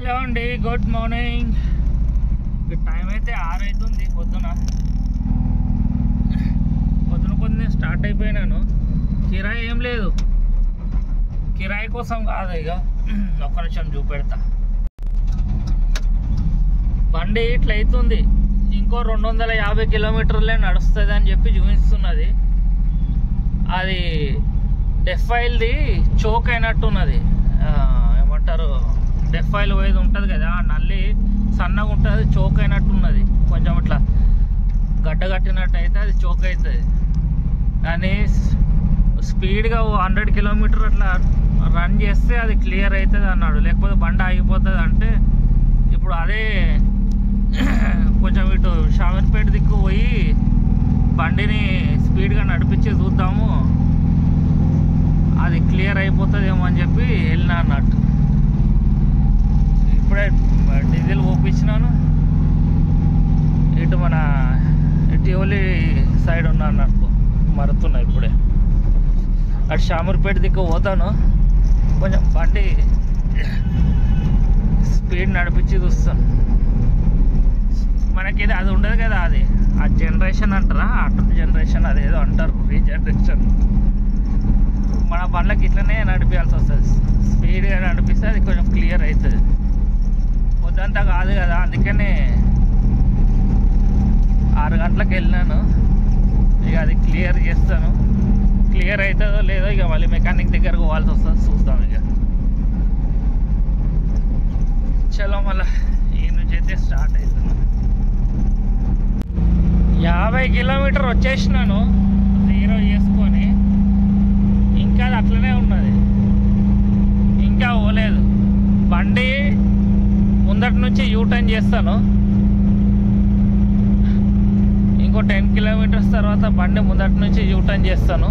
Hello అండి, good morning. Time అయితే 6 అవుతుంది. పొద్దున స్టార్ట్ అయిపోయినాను. కిరాయి ఏం లేదు, కిరాయి కోసం కాదు. ఇక ఒక్క నిమిషం చూపెడతా. బండి ఇట్లా అవుతుంది, ఇంకో 250 కిలోమీటర్లే నడుస్తుంది అని చెప్పి చూపిస్తున్నది. అది డెఫైల్ది చోక్ అయినట్టున్నది. ఏమంటారు, డెఫైల్ పోయేది ఉంటుంది కదా, నల్లి సన్నగా ఉంటుంది, చోక్ అయినట్టున్నది. కొంచెం ఇట్లా గడ్డ కట్టినట్టు అయితే అది చోక్ అవుతుంది. కానీ స్పీడ్గా 100 కిలోమీటర్ అట్లా రన్ చేస్తే అది క్లియర్ అవుతుంది అన్నాడు. లేకపోతే బండి ఆగిపోతుంది అంటే ఇప్పుడు అదే కొంచెం ఇటు షామీర్పేట దిక్కు పోయి బండిని స్పీడ్గా నడిపించి చూద్దాము, అది క్లియర్ అయిపోతుందేమో అని చెప్పి వెళ్ళినా అన్నట్టు. ఇప్పుడే డీజిల్ పోపించినాను. ఇటు మన టివోలి సైడ్ ఉన్నా అన్నట్టు మరుతున్నా. ఇప్పుడే అటు షామీర్పేట దిక్కు పోతాను. కొంచెం బండి స్పీడ్ నడిపించి చూస్తాను. మనకి ఇది అది ఉండదు కదా, అది ఆ జనరేషన్ అంటారా, అటు జనరేషన్ అదేదో అంటారు, రీజనరేషన్. మన బండ్లకి ఇట్లనే నడిపించాల్సి వస్తుంది. స్పీడ్గా నడిపిస్తే అది కొంచెం క్లియర్ అవుతుంది. పొద్దంతా కాదు కదా, అందుకనే 6 గంటలకు వెళ్ళినాను. ఇక అది క్లియర్ చేస్తాను. క్లియర్ అవుతుందో లేదో ఇక మళ్ళీ మెకానిక్ దగ్గరకు పోవాల్సి వస్తుంది, చూస్తాం. ఇక చలో మళ్ళీ ఈ నుంచి అయితే స్టార్ట్ అవుతున్నాను. 50 కిలోమీటర్ వచ్చేసినాను జీరో చేసుకొని. ఇంకా అది అట్లనే ఉన్నది, ఇంకా పోలేదు. బండి ముందటి నుంచి యూటర్న్ చేస్తాను. ఇంకో 10 కిలోమీటర్స్ తర్వాత బండి ముందటి నుంచి యూటర్న్ చేస్తాను.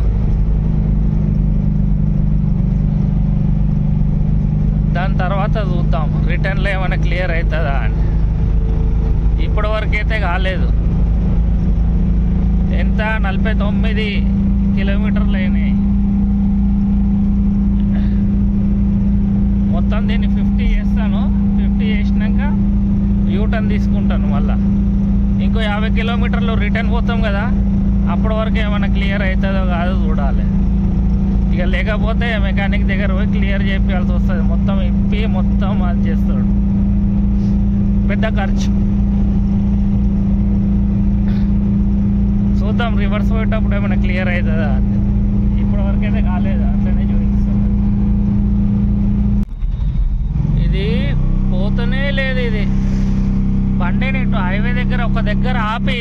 దాని తర్వాత చూద్దాం రిటర్న్లో ఏమైనా క్లియర్ అవుతుందా అని. ఇప్పటి వరకు అయితే కాలేదు. ఎంత 49 కిలోమీటర్లు అయినాయి. మొత్తం దీన్ని 50 చేస్తాను. 50 చేసినాక యూటర్న్ తీసుకుంటాను. మళ్ళీ ఇంకో 50 కిలోమీటర్లు రిటర్న్ పోతాం కదా, అప్పటి వరకు ఏమైనా క్లియర్ అవుతుందో కాదో చూడాలి. ఇక లేకపోతే మెకానిక్ దగ్గర పోయి క్లియర్ చేయాల్సి వస్తుంది. మొత్తం ఇప్పి మొత్తం అది చేస్తాడు, పెద్ద ఖర్చు. చూద్దాం రివర్స్ పోయేటప్పుడు ఏమైనా క్లియర్ అవుతుందా. ఇప్పటి వరకు అయితే కాలేదు, అట్లనే చూపిస్తాం. ఇది పోతూనే లేదు. ఇది బండిని ఇటు హైవే దగ్గర ఒక దగ్గర ఆపి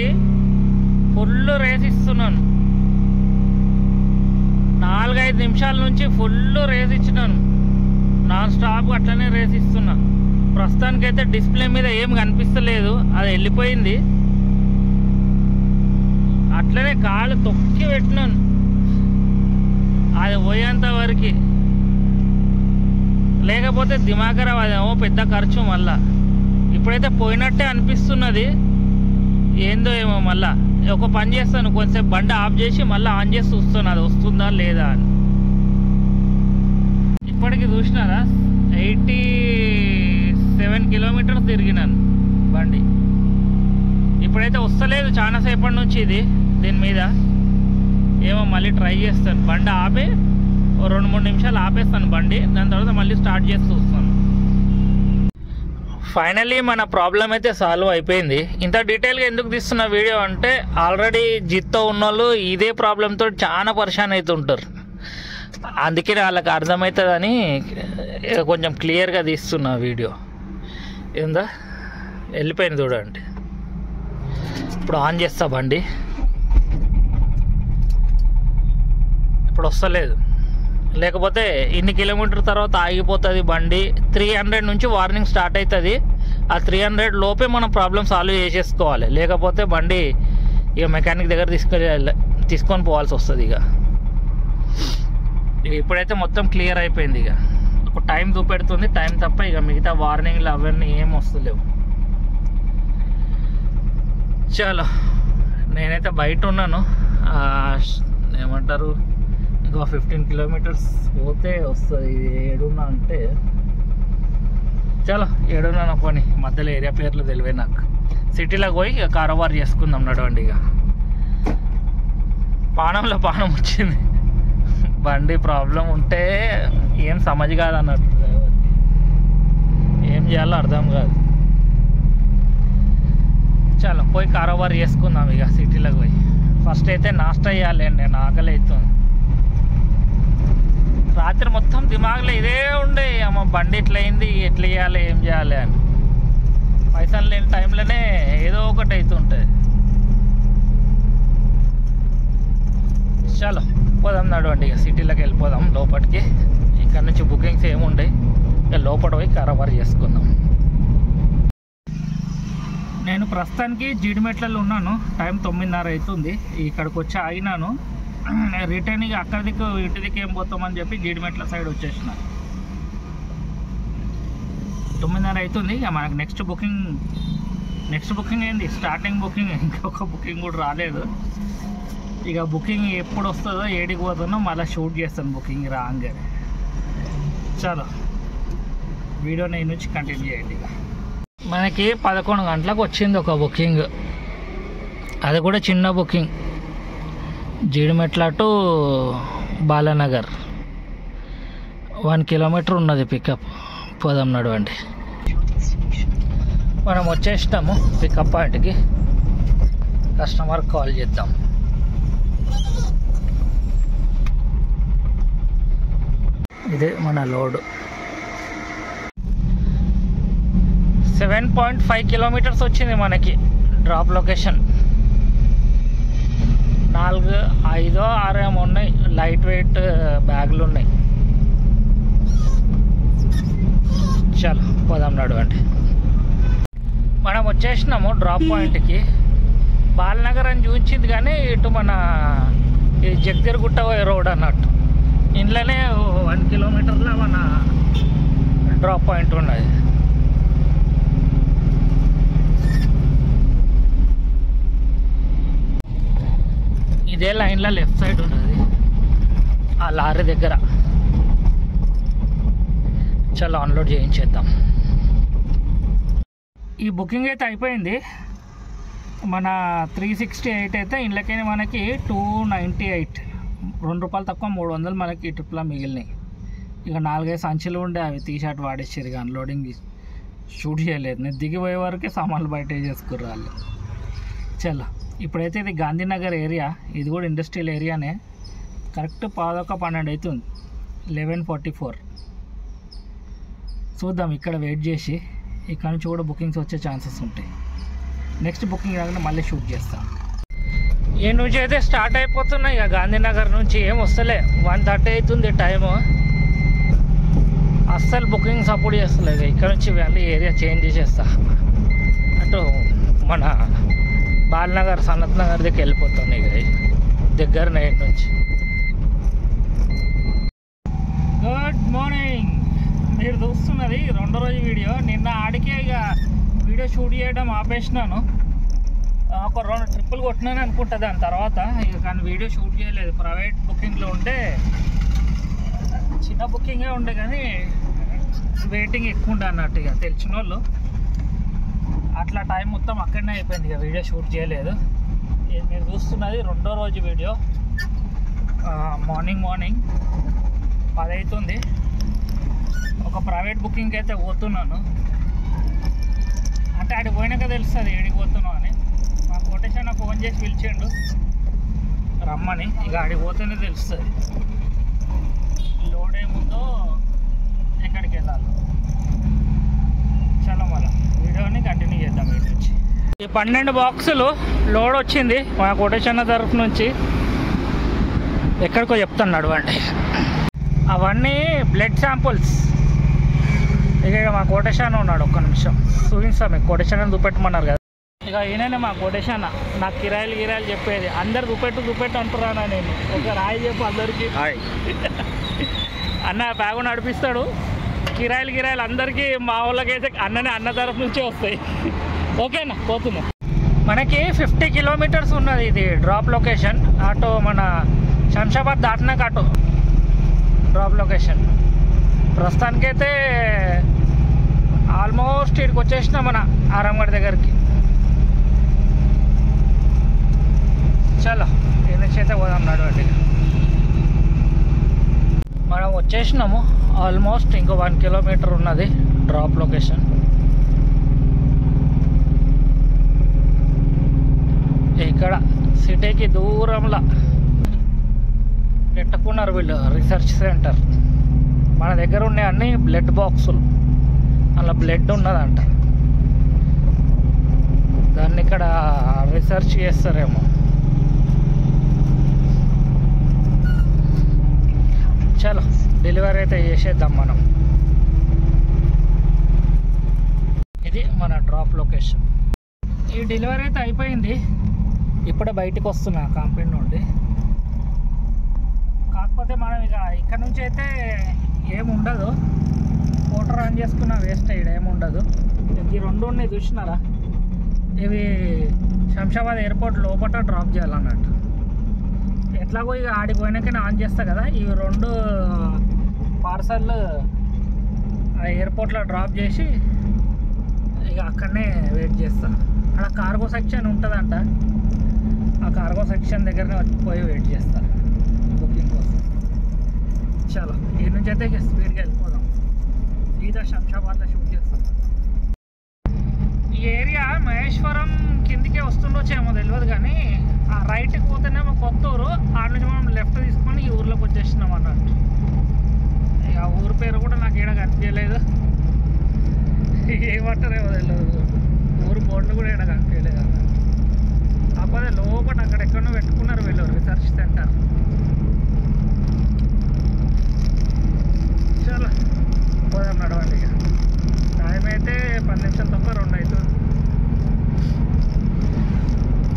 ఫుల్ రేస్ ఇస్తున్నాను. 4-5 నిమిషాల నుంచి ఫుల్ రేస్ ఇచ్చినాను. నాన్ స్టాప్ అట్లనే రేస్ ఇస్తున్నా. ప్రస్తుతానికైతే డిస్ప్లే మీద ఏం కనిపిస్తలేదు, అది వెళ్ళిపోయింది. అట్లనే కాళ్ళు తొక్కి పెట్టినాను అది పోయేంత వరకు. లేకపోతే దిమాకరా అదేమో పెద్ద ఖర్చు. మళ్ళా ఇప్పుడైతే పోయినట్టే అనిపిస్తున్నది, ఏందో ఏమో. మళ్ళా ఒక పని చేస్తాను, కొంచెంసేపు బండి ఆఫ్ చేసి మళ్ళీ ఆన్ చేసి చూస్తాను అది వస్తుందా లేదా అని. ఇప్పటికి చూసినారా 87 కిలోమీటర్స్ తిరిగినాను బండి. ఇప్పుడైతే వస్తలేదు చాలాసేపటి నుంచి ఇది దీని మీద. ఏమో మళ్ళీ ట్రై చేస్తాను. బండి ఆపి 2-3 నిమిషాలు ఆపేస్తాను బండి. దాని తర్వాత మళ్ళీ స్టార్ట్ చేసి చూస్తాను. ఫైనల్లీ మన ప్రాబ్లం అయితే సాల్వ్ అయిపోయింది. ఇంత డీటెయిల్గా ఎందుకు తీస్తున్న వీడియో అంటే, ఆల్రెడీ జిత్తో ఉన్నోళ్ళు ఇదే ప్రాబ్లంతో చాలా పరేషాన్ అవుతుంటారు. అందుకే వాళ్ళకి అర్థమవుతుందని కొంచెం క్లియర్గా తీస్తున్న వీడియో. ఏందా వెళ్ళిపోయింది చూడండి. ఇప్పుడు ఆన్ చేస్తా బండి. ఇప్పుడు వస్తలేదు, లేకపోతే ఇన్ని కిలోమీటర్ తర్వాత ఆగిపోతుంది బండి. 300 నుంచి వార్నింగ్ స్టార్ట్ అవుతుంది. ఆ 300 లోపే మనం ప్రాబ్లం సాల్వ్ చేసేసుకోవాలి. లేకపోతే బండి ఇక మెకానిక్ దగ్గర తీసుకొని పోవాల్సి వస్తుంది. ఇక ఇప్పుడైతే మొత్తం క్లియర్ అయిపోయింది. ఇక ఒక టైం చూపెడుతుంది, టైం తప్ప ఇక మిగతా వార్నింగ్లు అవన్నీ ఏం వస్తలేవు. చలో నేనైతే బయట ఉన్నాను. ఏమంటారు, ఇంకో 15 కిలోమీటర్స్ పోతే వస్తుంది. ఇది ఏడున్నా అంటే చలో ఏడున్నా పోనీ, మధ్యలో ఏరియా పేర్లు తెలివే నాకు. సిటీలోకి పోయి ఇక కారోబార్ చేసుకుందాం నడవండి. ఇక పానంలో పానం వచ్చింది. బండి ప్రాబ్లం ఉంటే ఏం సమజ్ కాదు అన్నట్టు, డ్రైవర్కి ఏం చేయాలో అర్థం కాదు. చలో పోయి కారోబార్ చేసుకుందాం ఇక సిటీలోకి పోయి. ఫస్ట్ అయితే నాస్టా చేయాలండి, నేను ఆకలి అవుతుంది. రాత్రి మొత్తం దిమాగ్లో ఇదే ఉండే, అమ్మ బండి ఎట్లా అయింది, ఎట్లా చేయాలి, ఏం చేయాలి అని. పైసలు లేని టైంలోనే ఏదో ఒకటి అవుతుంటుంది. చలో పోదాం నడవండి, ఇక సిటీలోకి వెళ్ళిపోదాం లోపలికి. ఇక్కడ నుంచి బుకింగ్స్ ఏముండే, ఇక లోపల పోయి కారోబార్ చేసుకుందాం. నేను ప్రస్తుతానికి జీడిమెట్లలో ఉన్నాను. టైం 9:30 అవుతుంది. ఇక్కడికి వచ్చి ఆగినాను. రిటర్న్ ఇక అక్కడ దిక్కు ఇంటి దిక్కు ఏం పోతామని చెప్పి జీడిమెట్ల సైడ్ వచ్చేసిన. 9:30 అవుతుంది. ఇక మనకు నెక్స్ట్ బుకింగ్ ఏంది, స్టార్టింగ్ బుకింగ్. ఇంకొక బుకింగ్ కూడా రాలేదు. ఇక బుకింగ్ ఎప్పుడు వస్తుందో, ఏడికి పోతుందో మళ్ళీ షూట్ చేస్తాను బుకింగ్ రాగానే. చలో వీడియో నేను నుంచి కంటిన్యూ చేయండి. ఇక మనకి 11 గంటలకు వచ్చింది ఒక బుకింగ్, అది కూడా చిన్న booking. Jeedimetla to Balanagar 1 kilometre ఉన్నది పికప్. పోదాం నడవండి. మనం వచ్చేసినాము పికప్ పాయింట్కి. కస్టమర్ కాల్ చేద్దాం. ఇదే మన లోడ్. 7.5 కిలోమీటర్స్ వచ్చింది మనకి డ్రాప్ లొకేషన్. 4, 5, 6 ఏమో ఉన్నాయి. లైట్ వెయిట్ బ్యాగులు ఉన్నాయి. చలో పోదాం నడవండి. మనం వచ్చేసినాము డ్రాప్ పాయింట్కి. బాలనగర్ అని చూపించింది కానీ ఇటు మన జగదీర్గుట్ట రోడ్ అన్నట్టు. ఇంట్లోనే 1 కిలోమీటర్లో మన డ్రాప్ పాయింట్ ఉన్నది. ఇదే లైన్లో లెఫ్ట్ సైడ్ ఉన్నది ఆ లారీ దగ్గర. చాలా అన్లోడ్ చేయించేద్దాం. ఈ బుకింగ్ అయితే అయిపోయింది. మన 368 అయితే ఇండ్లకైనా మనకి 298, ₹2 తక్కువ 300 మనకి ఈ ట్రిప్లో మిగిలినాయి. ఇక 4-5 సంచులు ఉండే, అవి టీషర్ట్ వాడేసారు. ఇక అన్లోడింగ్ షూట్ చేయలేదు. నేను దిగిపోయే వరకే సామాన్లు బయట చేసుకుర్రు వాళ్ళు. చలో ఇప్పుడైతే ఇది గాంధీనగర్ ఏరియా. ఇది కూడా ఇండస్ట్రియల్ ఏరియానే. కరెక్ట్ 11:12 అవుతుంది. 11:44. చూద్దాం, ఇక్కడ వెయిట్ చేసి ఇక్కడ నుంచి కూడా బుకింగ్స్ వచ్చే ఛాన్సెస్ ఉంటాయి. నెక్స్ట్ బుకింగ్ రాగానే మళ్ళీ షూట్ చేస్తాం. ఈ నుంచి అయితే స్టార్ట్ అయిపోతున్నాయి. ఇక గాంధీనగర్ నుంచి ఏం వస్తలే. 1:30 అవుతుంది టైము. అస్సలు బుకింగ్ సపోర్ట్ చేస్తలేదు. ఇక్కడ నుంచి మళ్ళీ ఏరియా చేంజ్ చేసేస్తా. అటు మన బాలనగర్, సనత్ నగర్ దగ్గరికి వెళ్ళిపోతుంది. ఇక దగ్గర నైట్ నుంచి. Good morning. మీరు చూస్తున్నది 2వ రోజు వీడియో. నిన్న ఆడికే ఇక వీడియో షూట్ చేయడం ఆపేసినాను. ఒక 2 ట్రిప్పులు కొట్టినాను అనుకుంటా. దాని తర్వాత ఇక కానీ వీడియో షూట్ చేయలేదు. ప్రైవేట్ బుకింగ్లో ఉంటే చిన్న బుకింగే ఉండే కానీ వెయిటింగ్ ఎక్కువ ఉండే అన్నట్టు. ఇక తెలిసిన వాళ్ళు అట్లా టైం మొత్తం అక్కడనే అయిపోయింది. ఇక వీడియో షూట్ చేయలేదు. ఇది మీరు చూస్తున్నది 2వ రోజు వీడియో. మార్నింగ్ 10 అవుతుంది. ఒక ప్రైవేట్ బుకింగ్కి అయితే పోతున్నాను. అంటే ఆడికి పోయినాక తెలుస్తుంది ఏడికి పోతున్నావు అని. మా కొటేషన్ ఫోన్ చేసి పిలిచిండు రమ్మని. ఇక ఆడికి పోతేనే తెలుస్తుంది లోడ్ ఏముందో, ఎక్కడికి వెళ్ళాలి. చలో మళ్ళీ వీడియోని కంటిన్యూ చేద్దాం. వీటి నుంచి ఈ 12 బాక్సులు లోడ్ వచ్చింది మా కొటేషన్ తరఫు నుంచి. ఎక్కడికో చెప్తాను నడవండి. అవన్నీ బ్లడ్ శాంపుల్స్. ఇక మా కోటేషన్ ఉన్నాడు. ఒక్క నిమిషం చూపిస్తాం. మీకు కోటేషన్ చూపెట్టమన్నారు కదా. ఇక ఈయననే మా కోటేషన్. నాకు కిరాయిలు చెప్పేది. అందరు చూపెట్టు అంటున్నాను నేను. ఒక రాయి చెప్పు అందరికీ. అన్న బ్యాగు నడిపిస్తాడు. కిరాయిలు అందరికీ మా వాళ్ళకైతే అన్న తరఫు నుంచే వస్తాయి. ఓకేనా, పోతున్నా. మనకి 50 కిలోమీటర్స్ ఉన్నది ఇది డ్రాప్ లొకేషన్. అటు మన శంషాబాద్ దాటినాక అటు డ్రాప్ లొకేషన్. ప్రస్తుతానికైతే దగ్గరికి వచ్చేసినాం, మన ఆరాంగఢ్ దగ్గరికి. చలో ఏ నుంచి అయితే పోదాం నడవండి. మనం వచ్చేసినాము ఆల్మోస్ట్. ఇంకో 1 కిలోమీటర్ ఉన్నది డ్రాప్ లొకేషన్. ఇక్కడ సిటీకి దూరంలో పెట్టుకున్నారు వీళ్ళు రీసెర్చ్ సెంటర్. మన దగ్గర ఉండే అన్ని బ్లడ్ బాక్సులు, అలా బ్లడ్ ఉన్నదంట. దాన్ని ఇక్కడ రీసెర్చ్ చేస్తారేమో. చలో డెలివరీ అయితే చేసేద్దాం మనం. ఇది మన డ్రాప్ లొకేషన్. ఈ డెలివరీ అయితే అయిపోయింది. ఇప్పుడే బయటకు వస్తున్నా కాంపౌండ్ నుండి. కాకపోతే మనం ఇక ఇక్కడ నుంచి అయితే ఏముండదు, మోటార్ ఆన్ చేసుకున్న వేస్ట్ అయ్యాడు, ఏముండదు. ఈ 2 ఉన్నాయి చూసినారా, ఇవి శంషాబాద్ ఎయిర్పోర్ట్ లోపల డ్రాప్ చేయాలన్నట్టు. ఎట్లాగో ఇక ఆడికి పోయినాకనే ఆన్ చేస్తా కదా. ఇవి 2 పార్సల్ ఆ ఎయిర్పోర్ట్లో డ్రాప్ చేసి ఇక అక్కడనే వెయిట్ చేస్తా. అక్కడ కార్గో సెక్షన్ ఉంటుందంట, ఆ కార్గో సెక్షన్ దగ్గరనే పోయి వెయిట్ చేస్తా బుకింగ్ కోసం. చలో ఈ నుంచి అయితే స్పీడ్గా వెళ్ళిపోదాం. సీదా శంషాబాద్లో షూట్ చేస్తాం. ఈ ఏరియా మహేశ్వరం కిందికే వస్తుండొచ్చేమో తెలియదు, కానీ ఆ రైట్కి పోతేనేమో కొత్త ఊరు. ఆడ నుంచి మనం లెఫ్ట్ తీసుకొని ఈ ఊర్లోకి వచ్చేసినాం అన్నట్టు. ఇక ఆ ఊరు పేరు కూడా నాకు ఏడ కనిపించలేదు, ఏమంటారేమో తెలియదు. ఊరు బోర్డు కూడా ఏడ కనిపించలేదు అన్నట్టు. కాకపోతే లోపల అక్కడెక్కడో పెట్టుకున్నారు వీళ్ళు రీసెర్చ్ సెంటర్. చాలా పోదాం నడవండి. ఇక టైం అయితే 10 నిమిషాలు తప్ప 2 అవుతుంది.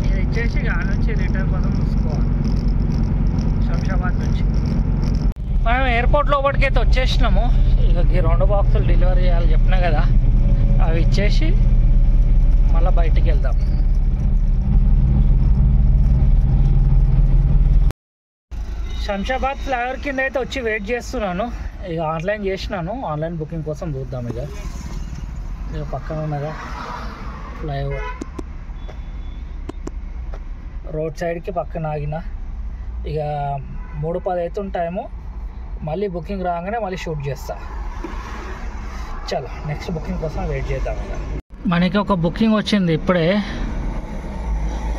ఇది ఇచ్చేసి ఇక ఆ నుంచి రిటర్న్ కోసం చూసుకోవాలి శంషాబాద్ నుంచి. మనం ఎయిర్పోర్ట్ లోపలికి అయితే వచ్చేసినాము. ఇక ఈ 2 బాక్సులు డెలివరీ చేయాలి చెప్పినా కదా, అవి ఇచ్చేసి మళ్ళీ బయటికి వెళ్దాం. శంషాబాద్ ఫ్లైఓవర్ కింద అయితే వచ్చి వెయిట్ చేస్తున్నాను. ఇక ఆన్లైన్ చేసినాను, ఆన్లైన్ బుకింగ్ కోసం చూద్దాం. ఇక పక్కన ఉన్నదా ఫ్లైఓవర్, రోడ్ సైడ్కి పక్కన ఆగిన. ఇక 3:10 అవుతుంది టైము. మళ్ళీ బుకింగ్ రాగానే మళ్ళీ షూట్ చేస్తా. చలో నెక్స్ట్ బుకింగ్ కోసం వెయిట్ చేద్దాం. ఇక మనకి ఒక బుకింగ్ వచ్చింది ఇప్పుడే,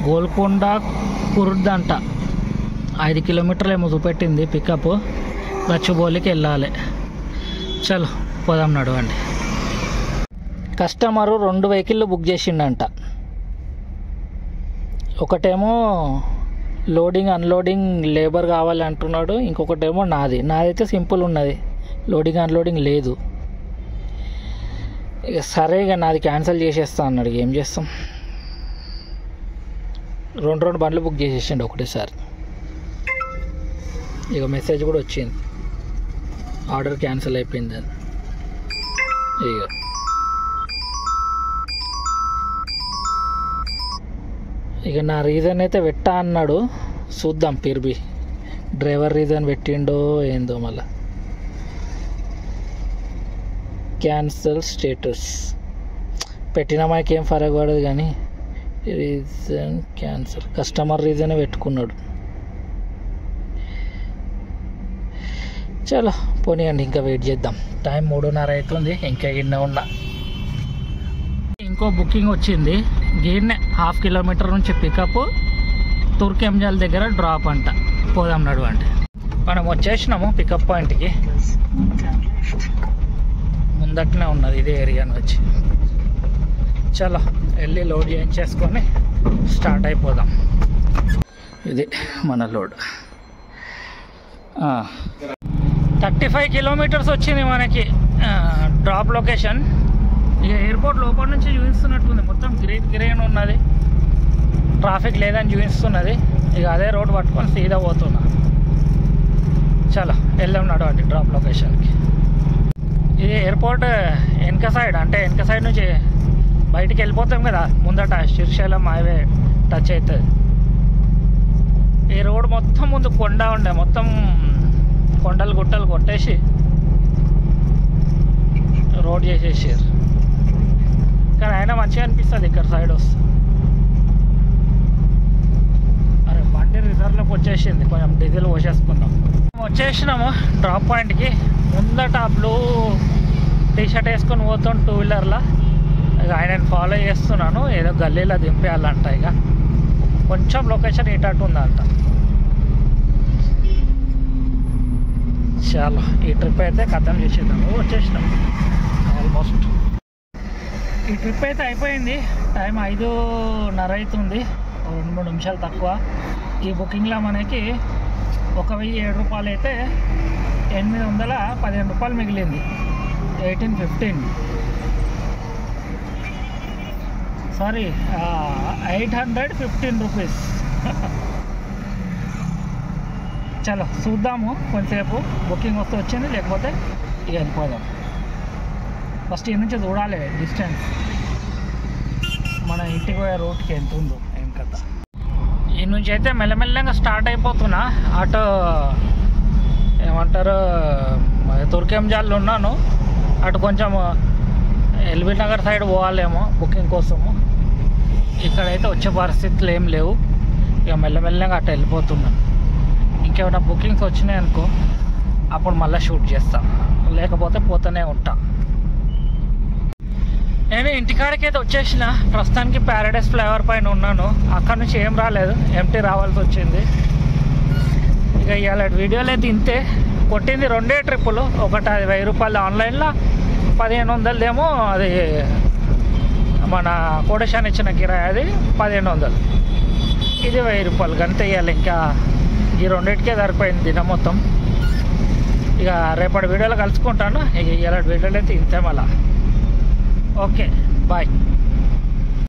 గోల్కొండ కుర్ద్ అంట. 5 కిలోమీటర్లు ఏమో చూపెట్టింది పికప్. గచ్చిబౌలికి వెళ్ళాలి. చలో పోదాం నడవండి. కస్టమరు 2 వెహికల్లు బుక్ చేసిండంట. ఒకటేమో లోడింగ్ అన్లోడింగ్ లేబర్ కావాలి అంటున్నాడు, ఇంకొకటేమో నాదైతే సింపుల్ ఉన్నది, లోడింగ్ అన్లోడింగ్ లేదు. ఇక సరే ఇక నాది క్యాన్సిల్ చేసేస్తా అన్నాడు. ఏం చేస్తాం, 2 బండ్లు బుక్ చేసేసిండు ఒకటేసారి. ఇక మెసేజ్ కూడా వచ్చింది, ఆర్డర్ క్యాన్సిల్ అయిపోయింది అని. ఇక నా రీజన్ అయితే పెట్టా అన్నాడు, చూద్దాం. పిర్బి డ్రైవర్ రీజన్ పెట్టిండో ఏందో. మళ్ళా క్యాన్సల్ స్టేటస్ పెట్టినా మనకేం ఫరక్ పడదు, కానీ రీజన్ క్యాన్సల్, కస్టమర్ రీజనే పెట్టుకున్నాడు. చలో పోనీయండి, ఇంకా వెయిట్ చేద్దాం. టైం 3:30 అవుతుంది, ఇంకా గిన్నె ఉన్నా. ఇంకో బుకింగ్ వచ్చింది, గిన్నె 1/2 కిలోమీటర్ నుంచి పికప్, తుర్కెంజల్ దగ్గర డ్రాప్ అంట. పోదాం నడవండి. మనం వచ్చేసినాము పికప్ పాయింట్కి. ముందటనే ఉన్నది ఇదే ఏరియా వచ్చి. చలో వెళ్ళి లోడ్ చేయించేసుకొని స్టార్ట్ అయిపోదాం. ఇది మన లోడ్. 35 కిలోమీటర్స్ వచ్చింది మనకి డ్రాప్ లొకేషన్. ఇక ఎయిర్పోర్ట్ లోపల నుంచి చూపిస్తున్నట్టుంది, మొత్తం గ్రీన్ ఉన్నది, ట్రాఫిక్ లేదని చూపిస్తున్నది. ఇక అదే రోడ్ పట్టుకొని సీదా పోతున్నా. చాలా వెళ్దాం నడవండి డ్రాప్ లొకేషన్కి. ఇది ఎయిర్పోర్ట్ వెనక సైడ్, అంటే వెనక సైడ్ నుంచి బయటికి వెళ్ళిపోతాం కదా, ముందట శ్రీశైలం హైవే టచ్ అవుతుంది. ఈ రోడ్ మొత్తం ముందు కొండ ఉండే, మొత్తం కొండలు గుట్టలు కొట్టేసి రోడ్ చేసేసారు. కానీ అయినా మంచిగా అనిపిస్తుంది ఇక్కడ సైడ్ వస్తే. అరే బండి రిజర్వ్లోకి వచ్చేసింది, కొంచెం డీజిల్ పోసేసుకుందాం. వచ్చేసినాము డ్రాప్ పాయింట్కి. ముందట బ్లూ టీషర్ట్ వేసుకొని పోతాం టూ వీలర్లో. ఇక ఆయనను ఫాలో చేస్తున్నాను, ఏదో గల్లీలో దింపేయాలంట. ఇక కొంచెం లొకేషన్ ఇటట్టు ఉందంట. చాలా ఈ ట్రిప్ అయితే ఖతం చేసేద్దాము. వచ్చేసినాం ఆల్మోస్ట్. ఈ ట్రిప్ అయితే అయిపోయింది. టైం 5:30 అవుతుంది, 2-3 నిమిషాలు తక్కువ. ఈ బుకింగ్లో మనకి 1,007 రూపాయలు అయితే 815 రూపాయలు మిగిలింది. 1815 సారీ 815 రూపీస్. చలో చూద్దాము కొంచెంసేపు, బుకింగ్ వస్తే వచ్చింది, లేకపోతే ఇక వెళ్ళిపోదాం. ఫస్ట్ ఈ నుంచి చూడాలి డిస్టెన్స్, మన ఇంటికి పోయే రూట్కి ఎంత ఉందో ఏం కదా. ఈ నుంచి అయితే మెల్లమెల్లగా స్టార్ట్ అయిపోతున్నా. అటు ఏమంటారు తుర్కెంజాల్లో ఉన్నాను, అటు కొంచెం ఎల్బీ నగర్ సైడ్ పోవాలేమో బుకింగ్ కోసము. ఇక్కడైతే వచ్చే పరిస్థితులు ఏం లేవు. ఇక మెల్లమెల్లగా అటు వెళ్ళిపోతున్నాను. ఇంకేమైనా బుకింగ్స్ వచ్చినాయి అనుకో అప్పుడు మళ్ళీ షూట్ చేస్తా, లేకపోతే పోతూనే ఉంటా. నేను ఇంటికాడికి అయితే వచ్చేసిన. ప్రస్తుతానికి ప్యారడైస్ ఫ్లైఓవర్ పైన ఉన్నాను. అక్కడ నుంచి ఏం రాలేదు, ఎంటీ రావాల్సి వచ్చింది. ఇక ఇవాళ వీడియోలో అయితే ఇంతే. కొట్టింది 2 ట్రిప్పులు. ఒకటి అది 1000 రూపాయలు ఆన్లైన్లో, 1500 ఏమో అది మన కోటేశాన్ ఇచ్చిన కిరాయి, అది 1500. ఇది 1000 రూపాయలు అంతే. ఇవ్వాలి ఇంకా ఈ 2కే సరిపోయింది దినం మొత్తం. ఇక రేపటి వీడియోలో కలుసుకుంటాను. ఇక ఇవాళ వీడియోలో అయితే ఇంతే మళ్ళా. Okay bye.